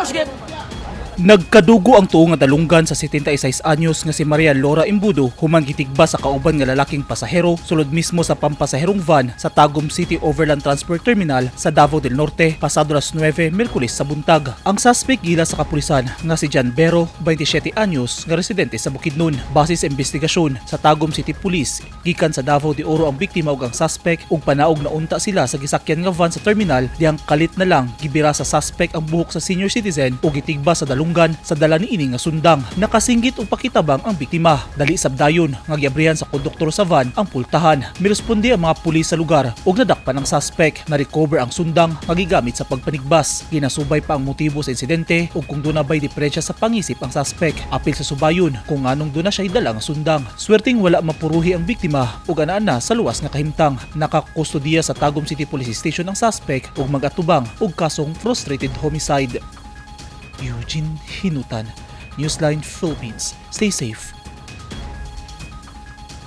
sige. Nagkadugo ang tuong nga dalunggan sa 76 anyos nga si Maria Laura Imbudo human gitigbas sa kauban nga lalaking pasahero sulod mismo sa pampasaherong van sa Tagum City Overland Transport Terminal sa Davao del Norte pasado alas 9 Miyerkules sa buntag. Ang suspek gila sa kapulisan nga si John Bero, 27 anyos nga residente sa Bukidnon. Base sa investigasyon sa Tagum City Police, gikan sa Davao de Oro ang biktima ug ang suspek ug panaog na unta sila sa gisakyan nga van sa terminal diyang kalit na lang gibira sa suspek ang buhok sa senior citizen ug gitigbas sa dalunggan sa dala niini nga sundang. Nakasinggit og pakitabang ang biktima. Dali sabdayon nga giabrihan sa konduktor sa van ang pultahan. Miresponde ang mga pulis sa lugar ug nadakpan ang suspek. Na-recover ang sundang nga gigamit sa pagpanigbas. Ginasubay pa ang motibo sa insidente ug kung doon na ba'y diferensya sa pangisip ang suspek. Apil sa subayon kung anong doon na siya dala nga sundang. Swerting wala mapuruhi ang biktima ug anaa na sa luwas nga kahimtang. Nakakustodiya sa Tagum City Police Station ang suspek ug nag-atubang ug kasong Frustrated Homicide. Eugene Hinutan, Newsline Philippines. Stay safe.